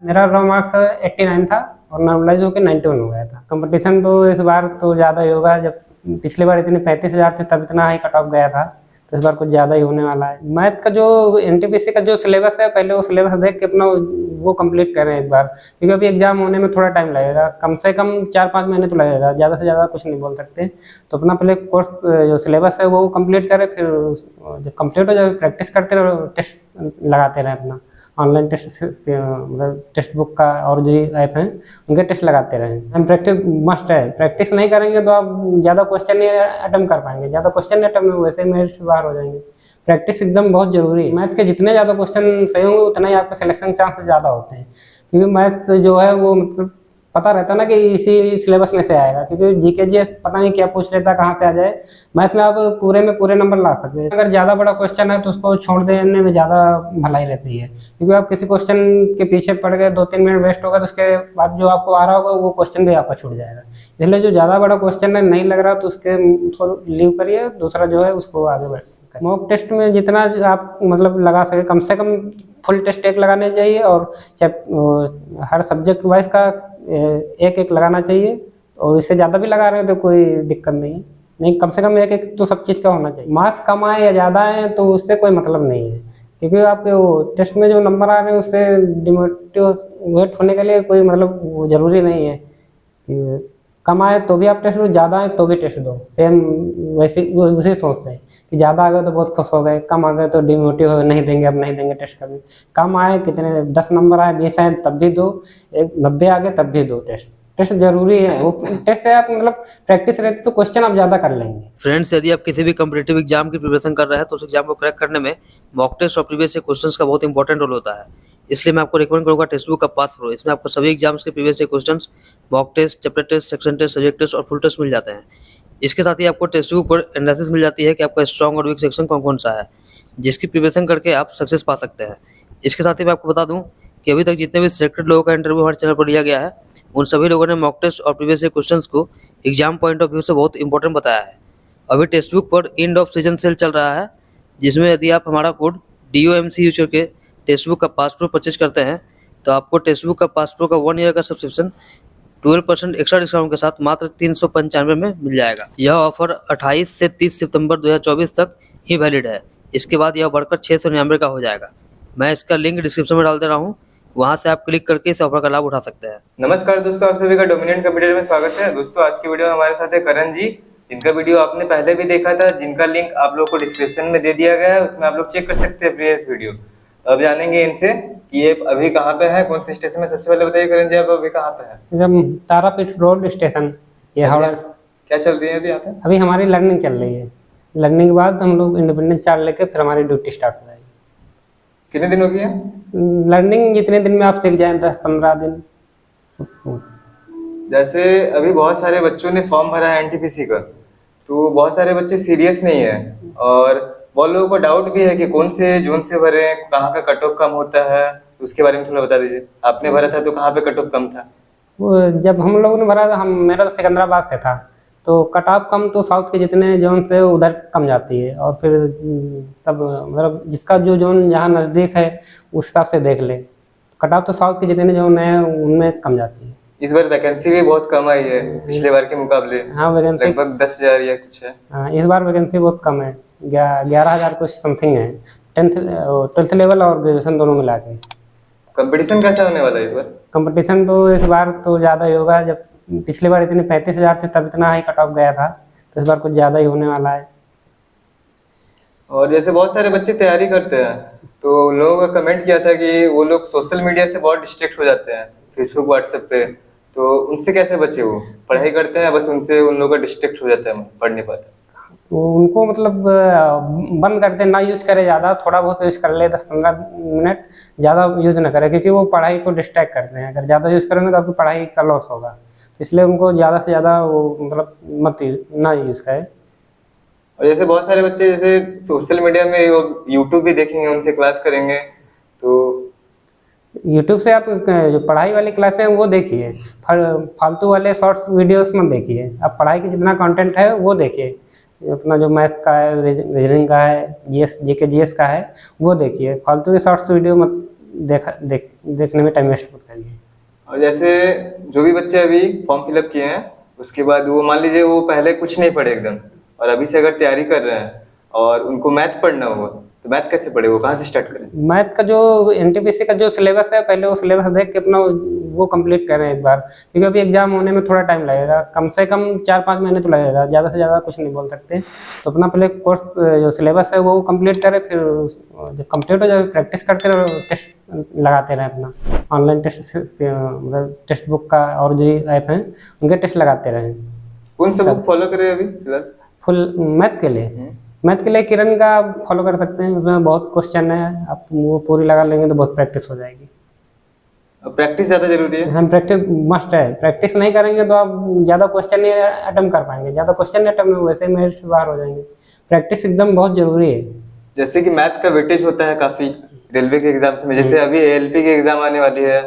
मेरा raw marks 89 था और नॉर्मलाइज होकर 91 हो गया था। कंपटीशन तो इस बार तो ज़्यादा ही होगा, जब पिछली बार इतने 35,000 थे तब इतना हाई कट ऑफ गया था, तो इस बार कुछ ज़्यादा ही होने वाला है। मैथ का जो एनटीपीसी का जो सिलेबस है, पहले वो सिलेबस देख के अपना वो कंप्लीट करें एक बार, क्योंकि अभी एग्जाम होने में थोड़ा टाइम लगेगा, कम से कम 4-5 महीने तो लगेगा, ज़्यादा से ज़्यादा कुछ नहीं बोल सकते। तो अपना पहले कोर्स जो सिलेबस है वो कंप्लीट करें, फिर जब कंप्लीट हो जाए प्रैक्टिस करते रहो, टेस्ट लगाते रहें, अपना ऑनलाइन टेस्ट मतलब टेक्स्ट बुक का और जो ऐप हैं उनके टेस्ट लगाते रहें। हम प्रैक्टिस मस्ट है, प्रैक्टिस नहीं करेंगे तो आप ज़्यादा क्वेश्चन नहीं अटेम्प्ट कर पाएंगे, ज़्यादा क्वेश्चन नहीं अटेम्प्ट वैसे मेरिट से बाहर हो जाएंगे। प्रैक्टिस एकदम बहुत जरूरी है। मैथ के जितने ज़्यादा क्वेश्चन सही होंगे उतना ही आपके सिलेक्शन चांस ज़्यादा होते हैं, क्योंकि मैथ जो है वो मतलब पता रहता ना कि इसी सिलेबस में से आएगा, क्योंकि जीके जीएस पता नहीं क्या पूछ लेता कहाँ से आ जाए। मैथ में आप पूरे में पूरे नंबर ला सकते हैं। अगर ज़्यादा बड़ा क्वेश्चन है तो उसको छोड़ देने में ज़्यादा भलाई रहती है, क्योंकि आप किसी क्वेश्चन के पीछे पड़ गए 2-3 मिनट वेस्ट होगा तो उसके बाद जो आपको आ रहा होगा वो क्वेश्चन भी आपका छूट जाएगा। इसलिए जो ज़्यादा बड़ा क्वेश्चन है नहीं लग रहा तो उसके उसको लीव करिए, दूसरा जो है उसको आगे बढ़। मॉक टेस्ट में जितना आप मतलब लगा सके, कम से कम फुल टेस्ट एक लगाने चाहिए, और हर सब्जेक्ट वाइज का एक एक लगाना चाहिए, और इससे ज़्यादा भी लगा रहे हैं तो कोई दिक्कत नहीं है। नहीं, कम से कम एक एक तो सब चीज़ का होना चाहिए। मार्क्स कम आए या ज़्यादा आए तो उससे कोई मतलब नहीं है, क्योंकि आपके वो टेस्ट में जो नंबर आ रहे हैं उससे डिमोटिवेट होने के लिए कोई मतलब वो ज़रूरी नहीं है कि कम आए तो भी आप टेस्ट दो, ज़्यादा आए तो भी टेस्ट दो। सेम वैसे उसी सोच से कि ज़्यादा आ गए तो बहुत खुश हो गए, कम आ गए तो डिमोटिव हो नहीं देंगे, अब नहीं देंगे टेस्ट कभी। कम आए कितने 10 नंबर आए 20 आए तब भी दो, 90 आ गए तब भी दो। टेस्ट जरूरी है, वो टेस्ट से आप मतलब प्रैक्टिस रहती तो क्वेश्चन आप ज़्यादा कर लेंगे। फ्रेंड्स, यदि आप किसी भी कॉम्पिटिटिव एग्जाम की प्रिपरेशन कर रहे हैं तो उस एग्जाम को क्रैक करने में मॉक टेस्ट और प्रीवियस क्वेश्चंस का बहुत इंपॉर्टेंट रोल होता है। इसलिए मैं आपको रिकमेंड करूंगा टेक्स्ट बुक का पाथ प्रो। इसमें आपको सभी एग्जाम्स के previous questions, mock test, chapter test, section test, subject test और फुल टेस्ट मिल जाते हैं। इसके साथ ही आपको टेक्स्ट बुक पर एनालिसिस मिल जाती है कि आपका स्ट्रॉन्ग और वीक सेक्शन कौन कौन सा है, जिसकी प्रिपरेशन करके आप सक्सेस पा सकते हैं। इसके साथ ही मैं आपको बता दूं कि अभी तक जितने भी सिलेक्टेड लोगों का इंटरव्यू हमारे चैनल पर लिया गया है, उन सभी लोगों ने मॉक टेस्ट और प्रीवियस क्वेश्चंस को एग्जाम पॉइंट ऑफ व्यू से बहुत इंपॉर्टेंट बताया है। अभी टेक्स्ट बुक पर एंड ऑफ सीजन सेल चल रहा है, जिसमें यदि आप हमारा कोड DOMC यूज करके टेक्स्ट बुक का पास प्रो परचेज करते हैं तो आपको टेक्स्ट बुक का पास प्रो का 1 ईयर का सब्सक्रिप्शन 12% एक्स्ट्रा डिस्काउंट के साथ मात्र 395 में मिल जाएगा। यह ऑफर 28 से 30 सितंबर 2024 तक ही वैलिड है। इसके बाद यह बढ़कर 699 का हो जाएगा। मैं इसका लिंक डिस्क्रिप्शन में डाल दे रहा हूँ, वहाँ से आप क्लिक करके इस ऑफर का लाभ उठा सकते हैं। नमस्कार दोस्तों, आप सभी का डोमिनेंट कंप्यूटर में स्वागत है। दोस्तों, आज की वीडियो में हमारे साथ है करण जी, जिनका वीडियो आपने पहले भी देखा था, जिनका लिंक आप लोग को डिस्क्रिप्शन में दे दिया गया है, उसमें आप लोग चेक कर सकते हैं प्रीवियस वीडियो। तो अब जानेंगे इनसे कि ये अभी कहाँ पे है, कौन से स्टेशन में। सबसे पहले बताइए करण जी, आप अभी कहाँ पे है? जब तारापीठ रोड स्टेशन, ये हावड़ा। क्या चल रही है अभी यहाँ पे? अभी हमारी लर्निंग चल रही है। लर्निंग के बाद हम लोग इंडिपेंडेंस चार्ज लेके फिर हमारी ड्यूटी स्टार्ट हो जाएगी। कितने दिन हो गए? लर्निंग जितने दिन में आप सीख जाएं, 10-15 दिन। जैसे अभी बहुत सारे बच्चों ने फॉर्म भरा है एनटीपीसी का, तो बहुत सारे बच्चे सीरियस नहीं है, और बहुत लोगों को डाउट भी है कि कौन से जोन से भरे, कहाँ का कट ऑफ कम होता है, उसके बारे में थोड़ा बता दीजिए। आपने भरा था तो कहाँ पे कट ऑफ कम था? वो जब हम लोगों ने भरा था, मेरा तो सिकंदराबाद से था, तो कट ऑफ कम तो साउथ के जितने जोन से उधर कम जाती है, और फिर सब मतलब जिसका जो जोन जहाँ नज़दीक है उस हिसाब से देख ले। कट ऑफ तो साउथ के जितने जोन हैं उनमें कम जाती है। इस बार वैकेंसी भी बहुत कम आई है पिछले बार के मुकाबले। हाँ, वैकेंसी लगभग 10,000 या कुछ है। हाँ, इस बार वैकेंसी बहुत कम है, 11,000 कुछ समथिंग है, 12th लेवल और ग्रेजुएशन दोनों मिला के। कंपटीशन कैसा होने वाला है इस बार? कंपटीशन तो इस बार तो ज़्यादा ही होगा, जब पिछली बार इतने 35,000 थे तब इतना हाई कट ऑफ गया था, तो इस बार कुछ ज़्यादा ही होने वाला है। और जैसे बहुत सारे बच्चे तैयारी करते हैं, तो लोगों का कमेंट किया था कि वो लोग सोशल मीडिया से बहुत डिस्ट्रैक्ट हो जाते हैं, फेसबुक व्हाट्सएप पे, तो उनसे कैसे बचे? वो पढ़ाई करते हैं बस, उनसे उन लोगों का डिस्ट्रैक्ट हो जाता है, पढ़ नहीं पाते। तो उनको मतलब बंद कर दे, ना यूज़ करे ज़्यादा, थोड़ा बहुत यूज़ कर ले 10-15 मिनट, ज़्यादा यूज़ ना करे, क्योंकि वो पढ़ाई को डिस्ट्रैक्ट करते हैं। अगर ज़्यादा यूज़ करेंगे तो आपकी पढ़ाई का लॉस होगा, इसलिए उनको ज़्यादा से ज़्यादा वो मतलब ना यूज़ करें। और जैसे बहुत सारे बच्चे जैसे सोशल मीडिया में यूट्यूब भी देखेंगे, उनसे क्लास करेंगे, तो यूट्यूब से आप जो पढ़ाई वाली क्लासें हैं वो देखिए, फालतू वाले शॉर्ट्स वीडियोस मत देखिए। आप पढ़ाई की जितना कंटेंट है वो देखिए, अपना जो मैथ का है, रीजनिंग का है, जीके जीएस का है वो देखिए। फालतू के शॉर्ट्स वीडियो मत देखने में टाइम वेस्ट मत करिए। और जैसे जो भी बच्चे अभी फॉर्म फिलअप किए हैं उसके बाद वो मान लीजिए वो पहले कुछ नहीं पढ़े एकदम, और अभी से अगर तैयारी कर रहे हैं और उनको मैथ पढ़ना होगा तो मैथ कैसे पढ़े, वो कहाँ से स्टार्ट करें? मैथ का जो एनटीपीसी का जो सिलेबस है, पहले वो सिलेबस देख के अपना वो कंप्लीट करें एक बार, क्योंकि अभी एग्जाम होने में थोड़ा टाइम लगेगा, कम से कम 4-5 महीने तो लगेगा, ज़्यादा से ज़्यादा कुछ नहीं बोल सकते। तो अपना पहले कोर्स जो सिलेबस है वो कंप्लीट करें, फिर जब कंप्लीट हो जाए प्रैक्टिस करते रहो, टेस्ट लगाते रहें, अपना ऑनलाइन टेस्ट मतलब टेक्स्ट बुक का और जो ऐप हैं उनके टेस्ट लगाते रहें। कौन सा बुक फॉलो करें अभी फिलहाल? फुल मैथ के लिए, मैथ के लिए किरण का आप फॉलो कर सकते हैं, उसमें बहुत क्वेश्चन है, आप वो पूरी लगा लेंगे तो बहुत प्रैक्टिस हो जाएगी। प्रैक्टिस ज़्यादा जरूरी है? हम प्रैक्टिस मस्ट है, प्रैक्टिस नहीं करेंगे तो आप ज़्यादा क्वेश्चन नहीं अटेम्प्ट कर पाएंगे, ज़्यादा क्वेश्चन नहीं अटेम्प्ट वैसे ही मेरिट से बाहर हो जाएंगे। प्रैक्टिस एकदम बहुत जरूरी है। जैसे कि मैथ का वेटेज होता है काफ़ी रेलवे के एग्जाम्स में, जैसे अभी एएलपी की एग्जाम आने वाली है,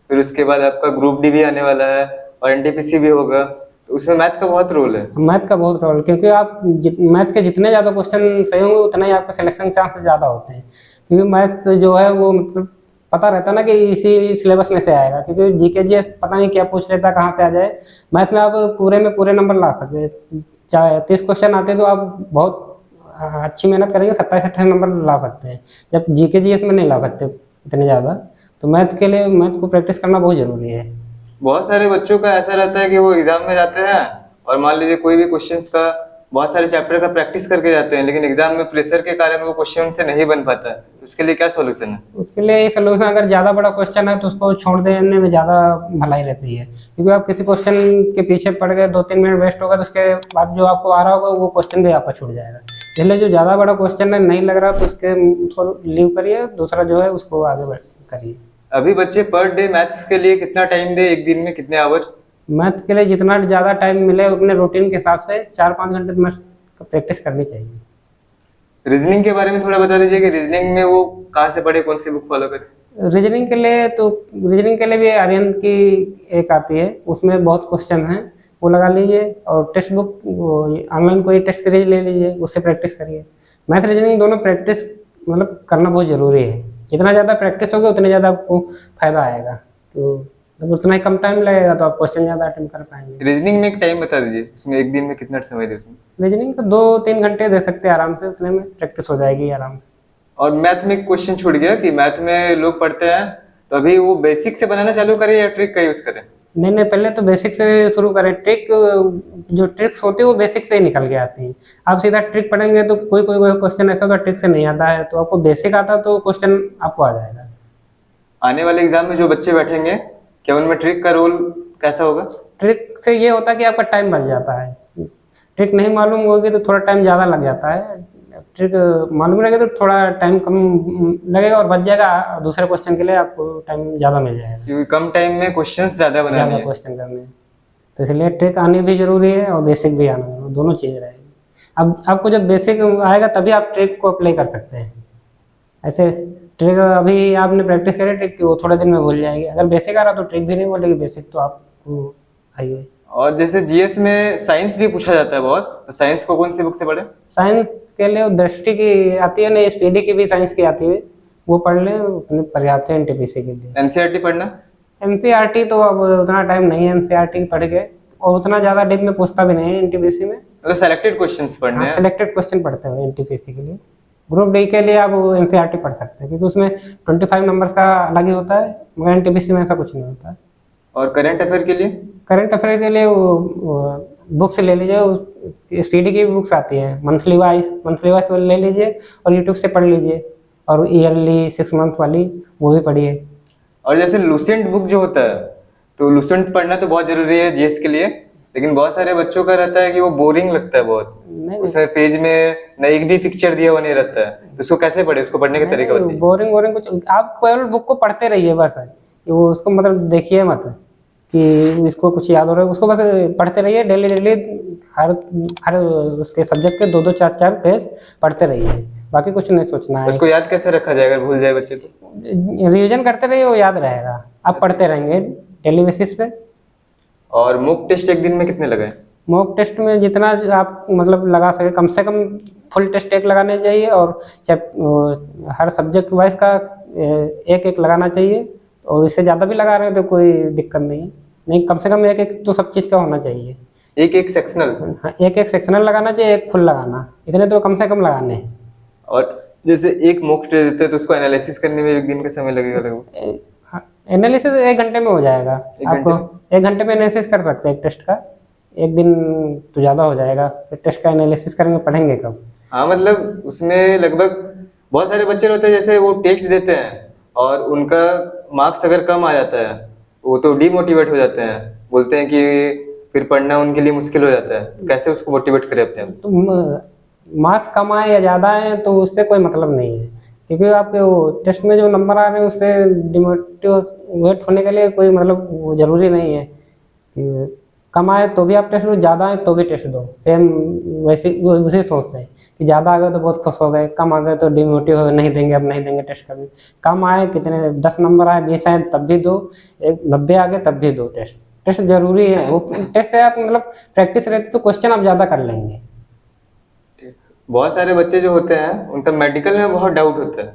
फिर उसके बाद आपका ग्रुप डी भी आने वाला है और एनटीपीसी भी होगा, तो उसमें मैथ का बहुत रोल है। मैथ का बहुत रोल, क्योंकि आप मैथ के जितने ज़्यादा क्वेश्चन सही होंगे उतना ही आपका सिलेक्शन चांसेस ज़्यादा होते हैं, क्योंकि मैथ जो है वो मतलब पता रहता है ना कि इसी सिलेबस में से आएगा, क्योंकि जीके जीएस पता नहीं क्या पूछ लेता कहाँ से आ जाए। मैथ में आप पूरे में पूरे नंबर ला सकते हैं, चाहे 30 क्वेश्चन आते हैं तो आप बहुत अच्छी मेहनत करेंगे 27-28 नंबर ला सकते हैं, जब जीके जीएस में नहीं ला सकते इतने ज़्यादा। तो मैथ के लिए मैथ को प्रैक्टिस करना बहुत ज़रूरी है। बहुत सारे बच्चों का ऐसा रहता है कि वो एग्जाम में जाते हैं और मान लीजिए कोई भी क्वेश्चंस का बहुत सारे चैप्टर का प्रैक्टिस करके जाते हैं, लेकिन एग्जाम में प्रेशर के कारण वो क्वेश्चन से नहीं बन पाता है, उसके लिए क्या सॉल्यूशन है? उसके लिए ये सोल्यूशन, अगर ज़्यादा बड़ा क्वेश्चन है तो उसको छोड़ देने में ज़्यादा भलाई रहती है, क्योंकि आप किसी क्वेश्चन के पीछे पड़ गए 2-3 मिनट वेस्ट होगा तो उसके बाद जो आपको आ रहा होगा वो क्वेश्चन भी आपका छूट जाएगा। इसलिए जो ज़्यादा बड़ा क्वेश्चन है नहीं लग रहा तो उसको लीव करिए, दूसरा जो है उसको आगे करिए। अभी बच्चे पर डे मैथ्स के लिए कितना टाइम दे, एक दिन में कितने आवर? मैथ के लिए जितना ज़्यादा टाइम मिले अपने रूटीन के हिसाब से 4-5 घंटे तो मैथ प्रैक्टिस करनी चाहिए। रीजनिंग के बारे में थोड़ा बता दीजिए कि रीजनिंग में वो कहाँ से पढ़े, कौन सी बुक फॉलो करें? रीजनिंग के लिए भी आर्यन की एक आती है, उसमें बहुत क्वेश्चन हैं, वो लगा लीजिए, और टेक्स्ट बुक ऑनलाइन कोई टेस्ट सीरीज ले लीजिए, उससे प्रैक्टिस करिए। मैथ रीजनिंग दोनों प्रैक्टिस मतलब करना बहुत ज़रूरी है, जितना ज़्यादा प्रैक्टिस होगी उतने ज़्यादा आपको फायदा आएगा, तो जब उतना ही कम टाइम लगेगा तो आप क्वेश्चन ज़्यादा अटेम्प्ट कर पाएंगे। रीजनिंग में एक टाइम बता दीजिए, इसमें एक दिन में कितना समय दे उसमें? रीजनिंग का 2-3 घंटे दे सकते हैं आराम से, उतने में प्रैक्टिस हो जाएगी आराम से। और मैथ में एक क्वेश्चन छूट गया कि मैथ में लोग पढ़ते हैं तो अभी वो बेसिक से बनाना चालू करें या ट्रिक का यूज करें? नहीं, पहले तो बेसिक से शुरू करें। जो ट्रिक्स होती है वो बेसिक से ही निकल के आती हैं। आप सीधा ट्रिक पढ़ेंगे तो कोई क्वेश्चन ऐसा होगा ट्रिक से नहीं आता है, तो आपको बेसिक आता तो क्वेश्चन आपको आ जाएगा। आने वाले एग्जाम में जो बच्चे बैठेंगे क्या उनमें ट्रिक का रोल कैसा होगा? ट्रिक से ये होता है कि आपका टाइम बच जाता है, ट्रिक नहीं मालूम होगी तो थोड़ा टाइम ज़्यादा लग जाता है, ट्रिक मालूम रहेगा तो थोड़ा टाइम कम लगेगा और बच जाएगा, दूसरे क्वेश्चन के लिए आपको टाइम ज़्यादा मिल जाएगा, क्योंकि कम टाइम में क्वेश्चंस ज़्यादा बनाने ज़्यादा हैं। क्वेश्चन करने हैं, तो इसलिए ट्रिक आनी भी जरूरी है और बेसिक भी आना जरूरी, दोनों चीज़ रहेगी। अब आपको जब बेसिक आएगा तभी आप ट्रिक को अप्लाई कर सकते हैं। ऐसे ट्रिक अभी आपने प्रैक्टिस करी ट्रिक की, वो थोड़े दिन में भूल जाएगी। अगर बेसिक आ रहा तो ट्रिक भी नहीं बोलेगी, बेसिक तो आपको आइए। और जैसे जीएस में साइंस भी पूछा जाता है बहुत, तो साइंस को कौन सी बुक से पढ़े? साइंस के लिए दृष्टि की आती है ना, स्पीडी की भी साइंस की आती है, वो पढ़ लें, उतने पर्याप्त है एनटीपीसी के लिए। एनसीईआरटी पढ़ना? एनसीईआरटी तो अब उतना टाइम नहीं है एनसीईआरटी पढ़ के, और उतना ज़्यादा डीप में पूछता भी नहीं है एनटीपीसी में, मतलब सेलेक्टेड क्वेश्चंस पढ़ने हैं। सिलेक्टेड क्वेश्चन पढ़ते हुए एनटीपीसी के लिए। ग्रुप डी के लिए आप एनसीईआरटी पढ़ सकते हैं, क्योंकि उसमें 25 नंबर्स का अलग ही होता है, मगर एनटीपीसी में ऐसा कुछ नहीं होता है। और करंट अफेयर के लिए? करंट अफेयर के लिए वो बुक्स ले लीजिए, स्पीडी की बुक्स आती हैं, मंथली वाइज ले लीजिए और यूट्यूब से पढ़ लीजिए, और ईयरली 6 मंथ वाली वो भी पढ़िए। और जैसे लूसेंट बुक जो होता है, तो लूसेंट पढ़ना तो बहुत जरूरी है जीएस के लिए, लेकिन बहुत सारे बच्चों का रहता है कि वो बोरिंग लगता है बहुत, उसमें पेज में न एक भी पिक्चर दिया हुआ नहीं रहता है, तो उसको कैसे पढ़े, उसको पढ़ने का तरीका बताइए। बोरिंग कुछ, आप केवल बुक को पढ़ते रहिए बस, वो उसको मतलब देखिए मत कि इसको कुछ याद हो रहा है, उसको बस पढ़ते रहिए डेली, हर उसके सब्जेक्ट के 2-2, 4-4 पेज पढ़ते रहिए, बाकी कुछ नहीं सोचना है। उसको याद कैसे रखा जाए अगर भूल जाए बच्चे तो? रिवीजन करते रहिए, वो याद रहेगा, आप पढ़ते रहेंगे डेली बेसिस पे। और मॉक टेस्ट एक दिन में कितने लगाए? मॉक टेस्ट में जितना आप मतलब लगा सके, कम से कम फुल टेस्ट एक लगाने चाहिए, और हर सब्जेक्ट वाइज का एक लगाना चाहिए, और इससे ज़्यादा भी लगा रहे हो तो कोई दिक्कत नहीं है। नहीं, कम से कम एक एक तो सब चीज़ का होना चाहिए। एक एक सेक्शनल? हाँ, एक एक सेक्शनल लगाना चाहिए, एक फुल लगाना, इतने तो कम से कम लगाने हैं। और जैसे एक मॉक टेस्ट देते हैं तो उसको एनालिसिस करने में 1 दिन का समय लगेगा लगभग? एनालिसिस 1 घंटे में हो जाएगा। आपको 1 घंटे में एनालिसिस कर सकते हैं एक टेस्ट का, 1 दिन तो ज़्यादा हो जाएगा। फिर टेस्ट का एनालिसिस करेंगे, पढ़ेंगे कब? हाँ, मतलब उसमें लगभग बहुत सारे बच्चे होते हैं जैसे वो टेस्ट देते हैं और उनका मार्क्स अगर कम आ जाता है वो तो डीमोटिवेट हो जाते हैं, बोलते हैं कि फिर पढ़ना उनके लिए मुश्किल हो जाता है। कैसे उसको मोटिवेट करें अपने आप? तो मार्क्स कम आए या ज़्यादा आए तो उससे कोई मतलब नहीं है, क्योंकि आपके वो टेस्ट में जो नंबर आ रहे हैं उससे डिमोटिवेट होने के लिए कोई मतलब वो ज़रूरी नहीं है कि कम आए तो भी आप टेस्ट दो, ज़्यादा आए तो भी टेस्ट दो। सेम वैसे उसी सोच से कि ज़्यादा आ गए तो बहुत खुश हो गए, कम आ गए तो डिमोटिव हो, नहीं देंगे, अब नहीं देंगे टेस्ट कभी। कम आए, कितने 10 नंबर आए, 20 आए तब भी दो, 90 आ गए तब भी दो। टेस्ट ज़रूरी है। वो टेस्ट से आप मतलब प्रैक्टिस रहती तो क्वेश्चन आप ज़्यादा कर लेंगे। बहुत सारे बच्चे जो होते हैं उनका मेडिकल में बहुत डाउट होता है,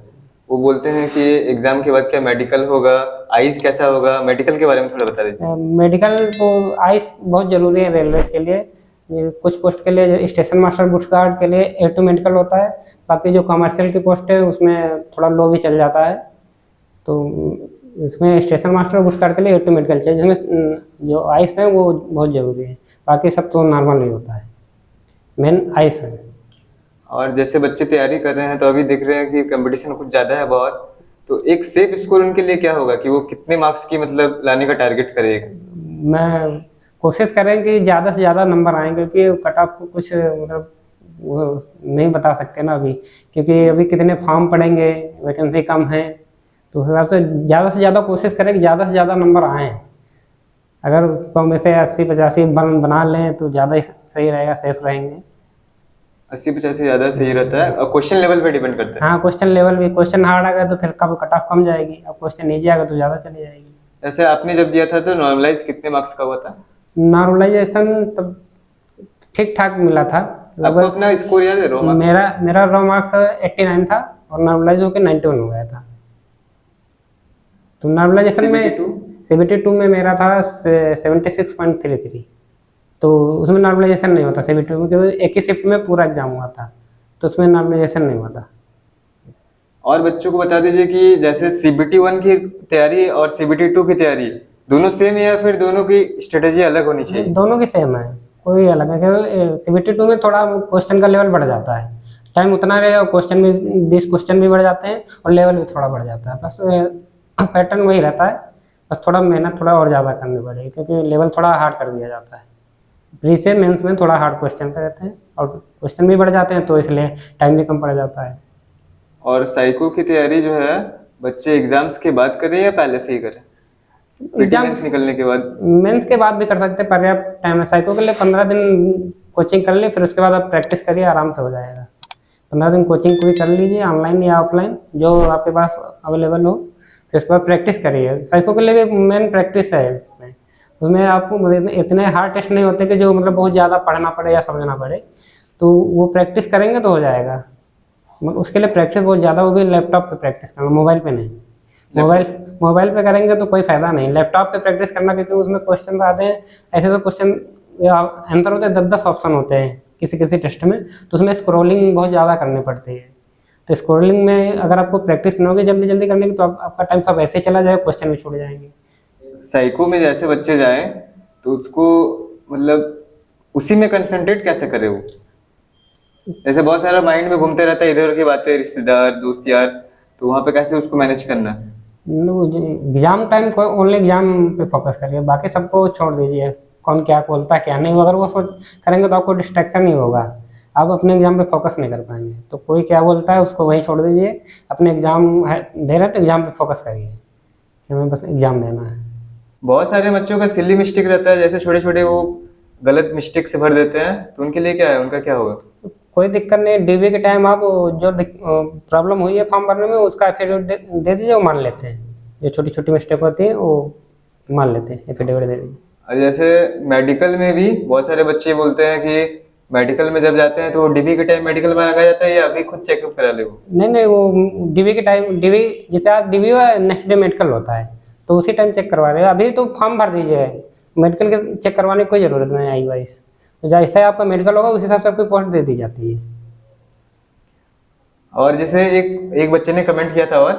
वो बोलते हैं कि एग्जाम के बाद क्या मेडिकल होगा, आईज कैसा होगा, मेडिकल के बारे में थोड़ा बता दीजिए। मेडिकल तो आइस बहुत ज़रूरी है रेलवे के लिए। ये कुछ पोस्ट के लिए स्टेशन मास्टर बुक्स गार्ड के लिए A2 मेडिकल होता है, बाकी जो कमर्शियल की पोस्ट है उसमें थोड़ा लो भी चल जाता है। तो इसमें स्टेशन मास्टर बुक्स गार्ड के लिए A2 मेडिकल चाहिए, जिसमें जो आइस है वो बहुत ज़रूरी है, बाकी सब तो नॉर्मल ही होता है, मेन आइस है। और जैसे बच्चे तैयारी कर रहे हैं तो अभी देख रहे हैं कि कंपटीशन कुछ ज़्यादा है बहुत, तो एक सेफ स्कोर उनके लिए क्या होगा कि वो कितने मार्क्स की मतलब लाने का टारगेट करेगा? मैं कोशिश करें कि ज़्यादा से ज़्यादा नंबर आएँ, क्योंकि कट ऑफ को कुछ मतलब वो नहीं बता सकते ना अभी, क्योंकि अभी कितने फॉर्म पड़ेंगे, वैकेंसी कम है, तो उस हिसाब से ज़्यादा कोशिश करें कि ज़्यादा से ज़्यादा नंबर आएँ। अगर 100 में से 80-85 बना लें तो ज़्यादा ही सही रहेगा, सेफ रहेंगे। 80-50 से ज़्यादा सही रहता है और क्वेश्चन लेवल पे डिपेंड करता है। हाँ, क्वेश्चन लेवल भी, क्वेश्चन हार्ड आ गया तो फिर कब कट ऑफ कम जाएगी, अब क्वेश्चन ईजी आ गया तो ज़्यादा चली जाएगी। जैसे आपने जब दिया था तो नॉर्मलाइज कितने मार्क्स का हुआ था? नॉर्मलाइजेशन तब ठीक ठाक मिला था। आपको अपना स्कोर याद है रो मार्क्स? मेरा रॉ मार्क्स 89 था और नॉर्मलाइज होकर 91 हो गया था। तो नॉर्मलाइजेशन में CBT2 में मेरा था 76.33, तो उसमें नॉर्मलाइजेशन नहीं होता CBT2 में, क्योंकि एक ही शिफ्ट में पूरा एग्जाम हुआ था, तो उसमें नॉर्मलाइजेशन नहीं हुआ था। और बच्चों को बता दीजिए कि जैसे CBT1 की तैयारी और CBT2 की तैयारी दोनों सेम है या फिर दोनों की स्ट्रेटेजी अलग होनी चाहिए? दोनों की सेम है, कोई अलग है। केवल CBT2 में थोड़ा क्वेश्चन का लेवल बढ़ जाता है, टाइम उतना रहेगा, क्वेश्चन भी 20 क्वेश्चन भी बढ़ जाते हैं और लेवल भी थोड़ा बढ़ जाता है, बस पैटर्न वही रहता है, बस थोड़ा मेहनत थोड़ा और ज़्यादा करनी पड़ेगी, क्योंकि लेवल थोड़ा हार्ड कर दिया जाता है। प्री से मेंस में थोड़ा हार्ड क्वेश्चन रहते हैं और क्वेश्चन भी बढ़ जाते हैं, तो इसलिए टाइम भी कम पड़ जाता है। और साइको की तैयारी जो है बच्चे एग्जाम्स के बाद करें या पहले से ही करें? मेंस निकलने के बाद? मेंस के बाद भी कर सकते हैं, पर्याप्त टाइम है। साइको के लिए 15 दिन कोचिंग कर ले, फिर उसके बाद आप प्रैक्टिस करिए, आराम से हो जाएगा। 15 दिन कोचिंग पूरी कर लीजिए, ऑनलाइन या ऑफलाइन जो आपके पास अवेलेबल हो, फिर उसके बाद प्रैक्टिस करिए। साइको के लिए भी मेन प्रैक्टिस है, उसमें आपको इतने हार्ड टेस्ट नहीं होते कि जो मतलब बहुत ज़्यादा पढ़ना पड़े या समझना पड़े, तो वो प्रैक्टिस करेंगे तो हो जाएगा। उसके लिए प्रैक्टिस बहुत ज़्यादा, वो भी लैपटॉप पे प्रैक्टिस करना, मोबाइल पे नहीं। मोबाइल पे करेंगे तो कोई फ़ायदा नहीं, लैपटॉप पे प्रैक्टिस करना, क्योंकि उसमें क्वेश्चन आते हैं ऐसे, तो क्वेश्चन आंसर होते हैं 10-10 ऑप्शन होते हैं किसी टेस्ट में, तो उसमें स्क्रॉलिंग बहुत ज़्यादा करनी पड़ती है। तो स्क्रॉलिंग में अगर आपको प्रैक्टिस नहीं होगी जल्दी करने की, तो आपका टाइम सब ऐसे चला जाएगा, क्वेश्चन भी छूट जाएंगे। साइको में जैसे बच्चे जाएं तो उसको मतलब उसी में कंसंट्रेट कैसे करे वो? जैसे बहुत सारा माइंड में घूमते रहता है इधर उधर की बातें, रिश्तेदार, दोस्त यार, तो वहाँ पे कैसे उसको मैनेज करना है? एग्जाम टाइम को ओनली एग्जाम पे फोकस करिए, बाकी सबको छोड़ दीजिए, कौन क्या बोलता है क्या नहीं। अगर वो सोच करेंगे तो आपको डिस्ट्रैक्शन ही होगा, आप अपने एग्जाम पे फोकस नहीं कर पाएंगे। तो कोई क्या बोलता है उसको वहीं छोड़ दीजिए, अपने एग्जाम दे रहे तो एग्जाम पे फोकस करिए कि हमें बस एग्जाम देना है। बहुत सारे बच्चों का सिली मिस्टेक रहता है, जैसे छोटे छोटे वो गलत मिस्टेक से भर देते हैं, तो उनके लिए क्या है, उनका क्या होगा? कोई दिक्कत नहीं, DV के टाइम आप जो प्रॉब्लम हुई है फॉर्म भरने में उसका एफिडेविट दे दीजिए, वो मान लेते हैं। जो छोटी छोटी मिस्टेक होती है वो मान लेते हैं, एफिडेविट दे दीजिए। और जैसे मेडिकल में भी बहुत सारे बच्चे बोलते हैं कि मेडिकल में जब जाते हैं तो DV के टाइम मेडिकल में लगा जाता है या अभी खुद चेकअप करा ले वो? नहीं, वो DV के टाइम, DV जैसे आज DV नेक्स्ट डे मेडिकल होता है, तो उसी टाइम चेक करवा रहे हैं। अभी तो फॉर्म भर दीजिए, मेडिकल के चेक करवाने की कोई ज़रूरत नहीं आई वाइस। तो जैसा ही आपका मेडिकल होगा उस हिसाब से आपकी पोस्ट दे दी जाती है। और जैसे एक बच्चे ने कमेंट किया था और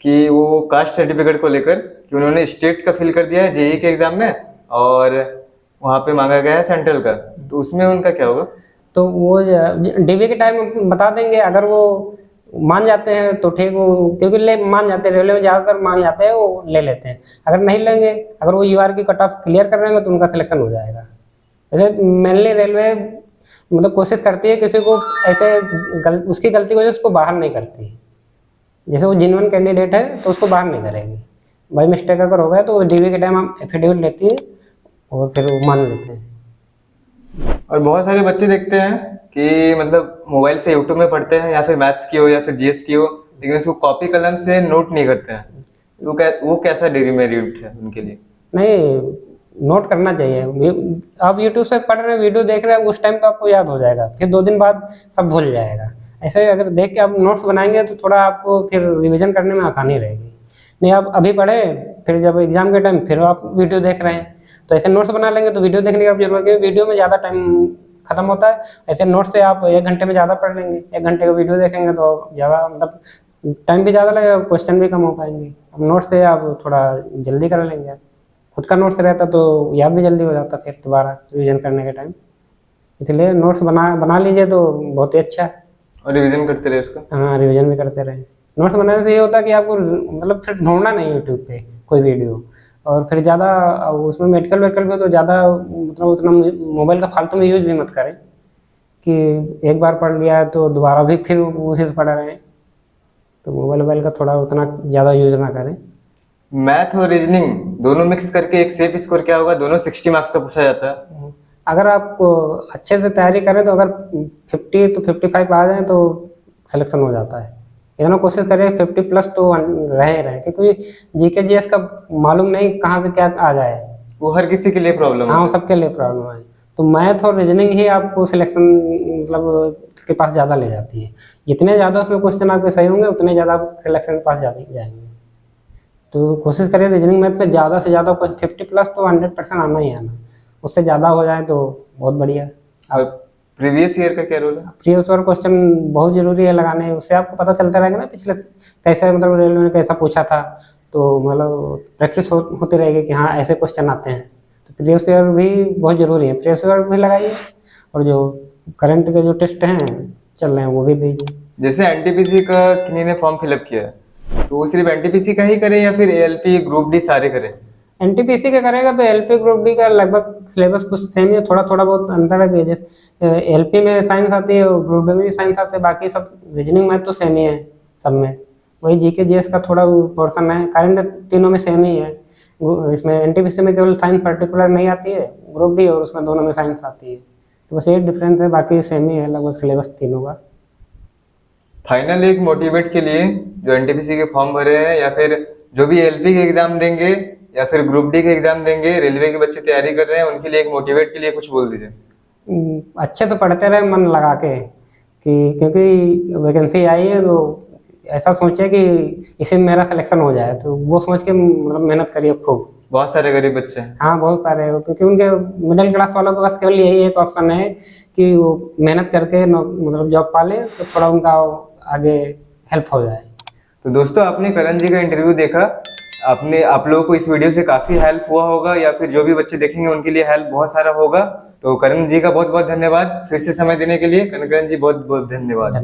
कि वो कास्ट सर्टिफिकेट को लेकर कि उन्होंने स्टेट का फिल कर दिया है जेईई के एग्जाम में और वहाँ पे मांगा गया है सेंट्रल का, तो उसमें उनका क्या होगा? तो वो डीवी के टाइम बता देंगे, अगर वो मान जाते हैं तो ठीक, वो क्योंकि मान जाते हैं, रेलवे में ज़्यादातर मान जाते हैं, वो ले लेते हैं। अगर नहीं लेंगे, अगर वो यूआर की कट ऑफ क्लियर कर रहे हैं तो उनका सिलेक्शन हो जाएगा। जैसे मेनली रेलवे मतलब कोशिश करती है किसी को ऐसे उसकी गलती की वजह से उसको बाहर नहीं करती। जैसे वो जेन्युइन कैंडिडेट है तो उसको बाहर नहीं करेगी। बाई मिस्टेक अगर हो गया तो डीवी के टाइम हम एफिडेविट लेती है और फिर वो मान लेते हैं। और बहुत सारे बच्चे देखते हैं कि मतलब मोबाइल से यूट्यूब में पढ़ते हैं या फिर मैथ्स की हो या फिर जीएस की हो, लेकिन उसको कॉपी कलम से नोट नहीं करते हैं। तो वो कैसा डिमेरिट है उनके लिए? नहीं, नोट करना चाहिए। आप यूट्यूब से पढ़ रहे हैं, वीडियो देख रहे हैं, उस टाइम तो आपको याद हो जाएगा, फिर 2 दिन बाद सब भूल जाएगा। ऐसे अगर देख के आप नोट्स बनाएंगे तो थोड़ा आपको फिर रिवीजन करने में आसानी रहेगी। नहीं, आप अभी पढ़े, फिर जब एग्जाम के टाइम फिर आप वीडियो देख रहे हैं, तो ऐसे नोट्स बना लेंगे तो वीडियो देखने की आप जरूरत है। वीडियो में ज़्यादा टाइम खत्म होता है, ऐसे नोट्स से आप 1 घंटे में ज़्यादा पढ़ लेंगे। 1 घंटे का वीडियो देखेंगे तो ज़्यादा मतलब टाइम भी ज़्यादा लगेगा, क्वेश्चन भी कम हो पाएंगे। अब नोट्स से आप थोड़ा जल्दी कर लेंगे। खुद का नोट्स रहता तो याद भी जल्दी हो जाता फिर दोबारा रिवीजन करने के टाइम। इसलिए नोट्स बना लीजिए तो बहुत ही अच्छा है। और रिवीजन करते रहे उसका। हाँ, रिवीजन भी करते रहे। नोट्स बनाने से ये होता है कि आपको मतलब फिर ढूंढना नहीं यूट्यूब पे कोई वीडियो, और फिर ज़्यादा उसमें मेडिकल में तो ज़्यादा मतलब उतना मोबाइल का फालतू में यूज भी मत करें कि एक बार पढ़ लिया है तो दोबारा भी फिर उसी से पढ़ रहे हैं। तो मोबाइल का थोड़ा उतना ज़्यादा यूज ना करें। मैथ और रीजनिंग दोनों मिक्स करके एक सेफ स्कोर क्या होगा? दोनों 60 मार्क्स का पूछा जाता है। अगर आप अच्छे से तैयारी करें तो अगर 50 तो 55 आ जाए तो सिलेक्शन हो जाता है। इतना कोशिश करें 50+ तो रहे, क्योंकि जीके जीएस का मालूम नहीं कहाँ से क्या आ जाए, वो हर किसी के लिए प्रॉब्लम है। हाँ, सबके लिए प्रॉब्लम है। तो मैथ और रीजनिंग ही आपको सिलेक्शन मतलब के पास ज़्यादा ले जाती है। जितने ज़्यादा उसमें क्वेश्चन आपके सही होंगे उतने ज़्यादा आप सिलेक्शन के पास जाएंगे। तो कोशिश करिए रीजनिंग मैथ में ज़्यादा से ज़्यादा 50+ तो 100% आना ही आना। उससे ज़्यादा हो जाए तो बहुत बढ़िया। और प्रीवियस ईयर का क्या रोल है? प्रीवियस ईयर क्वेश्चन बहुत ज़रूरी है लगाने, उससे आपको पता चलता रहेगा ना पिछले कैसे मतलब रेलवे ने कैसा पूछा था, तो मतलब प्रैक्टिस होती रहेगी कि हाँ ऐसे क्वेश्चन आते हैं। तो प्रीवियस ईयर भी बहुत ज़रूरी है, प्रीवियस ईयर भी लगाइए और जो करंट के जो टेस्ट हैं चल रहे हैं वो भी दीजिए। जैसे एनटीपीसी का किन्हीं ने फॉर्म फिलअप किया है तो वो सिर्फ एनटीपीसी का ही करें या फिर एएलपी ग्रुप डी सारे करें? एनटीपीसी का करेगा तो एलपी ग्रुप डी का लगभग सिलेबस कुछ सेम है, थोड़ा बहुत अंतर है। जैसे एलपी में साइंस आती है, ग्रुप डी में भी साइंस आते हैं, बाकी सब रीजनिंग मैथ तो सेम ही है सब में। वही जीके जीएस का थोड़ा पोर्शन है, करंट तीनों में सेम ही है। इसमें एनटीपीसी में केवल साइंस पर्टिकुलर नहीं आती है, ग्रुप डी और उसमें दोनों में साइंस आती है। तो बस ये डिफरेंस है, बाकी सेम ही है लगभग सिलेबस तीनों का। फाइनल एक मोटिवेट के लिए जो एनटीपीसी के फॉर्म भरे हैं या फिर जो भी एलपी के एग्जाम देंगे या फिर ग्रुप डी के एग्जाम देंगे, रेलवे के बच्चे तैयारी कर रहे हैं, उनके लिए एक मोटिवेट के लिए कुछ बोल दीजिए। अच्छे से पढ़ते रहे मन लगा के, कि क्योंकि वैकेंसी आई है तो ऐसा सोचे कि इसी में मेरा सिलेक्शन हो जाए, तो वो सोच के मतलब मेहनत करिए खूब। बहुत सारे गरीब बच्चे हैं। हाँ, बहुत सारे, क्योंकि उनके मिडिल क्लास वालों के पास केवल यही एक ऑप्शन है कि वो मेहनत करके मतलब जॉब पा ले तो थोड़ा उनका आगे हेल्प हो जाए। तो दोस्तों, आपने करण जी का इंटरव्यू देखा, आप लोगों को इस वीडियो से काफी हेल्प हुआ होगा या फिर जो भी बच्चे देखेंगे उनके लिए हेल्प बहुत सारा होगा। तो करण जी का बहुत बहुत धन्यवाद फिर से समय देने के लिए। करण जी बहुत बहुत धन्यवाद।